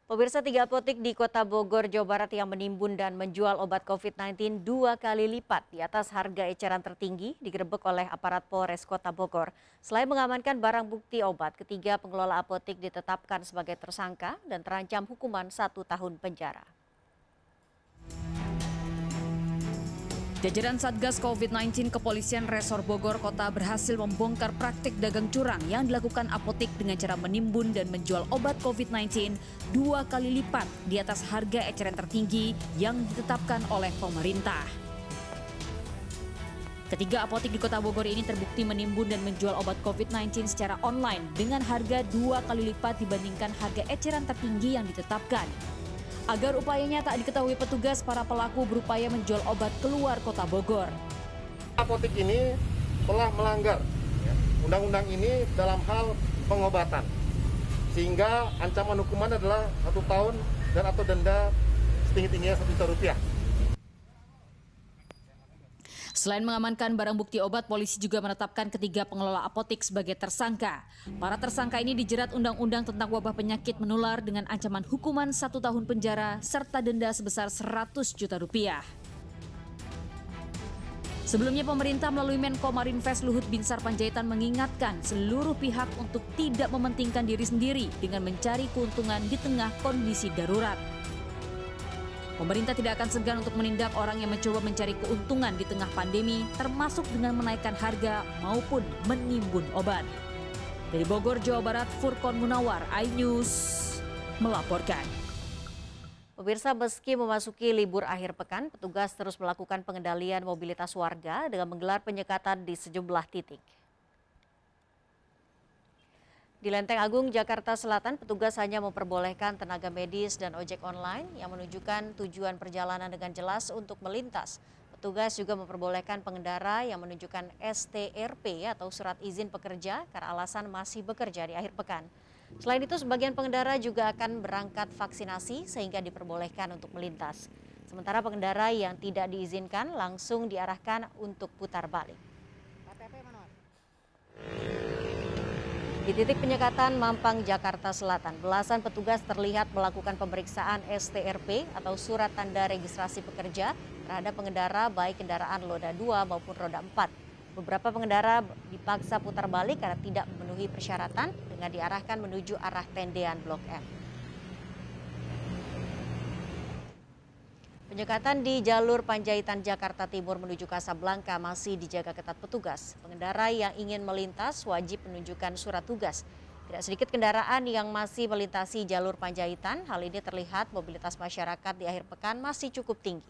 Pemirsa, 3 apotek di Kota Bogor, Jawa Barat yang menimbun dan menjual obat COVID-19 2 kali lipat di atas harga eceran tertinggi digerebek oleh aparat Polres Kota Bogor. Selain mengamankan barang bukti obat, ketiga pengelola apotek ditetapkan sebagai tersangka dan terancam hukuman 1 tahun penjara. Jajaran Satgas COVID-19 Kepolisian Resor Bogor Kota berhasil membongkar praktik dagang curang yang dilakukan apotek dengan cara menimbun dan menjual obat COVID-19 2 kali lipat di atas harga eceran tertinggi yang ditetapkan oleh pemerintah. Ketiga apotek di Kota Bogor ini terbukti menimbun dan menjual obat COVID-19 secara online dengan harga 2 kali lipat dibandingkan harga eceran tertinggi yang ditetapkan. Agar upayanya tak diketahui petugas, para pelaku berupaya menjual obat keluar Kota Bogor. Apotek ini telah melanggar undang-undang ini dalam hal pengobatan, sehingga ancaman hukuman adalah 1 tahun dan atau denda setinggi-tingginya Rp1 juta. Selain mengamankan barang bukti obat, polisi juga menetapkan ketiga pengelola apotek sebagai tersangka. Para tersangka ini dijerat Undang-Undang tentang Wabah Penyakit Menular dengan ancaman hukuman 1 tahun penjara serta denda sebesar Rp100 juta. Sebelumnya pemerintah melalui Menko Marinvest Luhut Binsar Panjaitan mengingatkan seluruh pihak untuk tidak mementingkan diri sendiri dengan mencari keuntungan di tengah kondisi darurat. Pemerintah tidak akan segan untuk menindak orang yang mencoba mencari keuntungan di tengah pandemi, termasuk dengan menaikkan harga maupun menimbun obat. Dari Bogor, Jawa Barat, Furqon Munawar, iNews melaporkan. Pemirsa, meski memasuki libur akhir pekan, petugas terus melakukan pengendalian mobilitas warga dengan menggelar penyekatan di sejumlah titik. Di Lenteng Agung, Jakarta Selatan, petugas hanya memperbolehkan tenaga medis dan ojek online yang menunjukkan tujuan perjalanan dengan jelas untuk melintas. Petugas juga memperbolehkan pengendara yang menunjukkan STRP atau surat izin pekerja karena alasan masih bekerja di akhir pekan. Selain itu, sebagian pengendara juga akan berangkat vaksinasi sehingga diperbolehkan untuk melintas. Sementara pengendara yang tidak diizinkan langsung diarahkan untuk putar balik. Di titik penyekatan Mampang, Jakarta Selatan, belasan petugas terlihat melakukan pemeriksaan STRP atau surat tanda registrasi pekerja terhadap pengendara baik kendaraan roda 2 maupun roda 4. Beberapa pengendara dipaksa putar balik karena tidak memenuhi persyaratan dengan diarahkan menuju arah tendean Blok M. Penyekatan di jalur Panjaitan Jakarta Timur menuju Kasablanka masih dijaga ketat petugas. Pengendara yang ingin melintas wajib menunjukkan surat tugas. Tidak sedikit kendaraan yang masih melintasi jalur Panjaitan. Hal ini terlihat mobilitas masyarakat di akhir pekan masih cukup tinggi.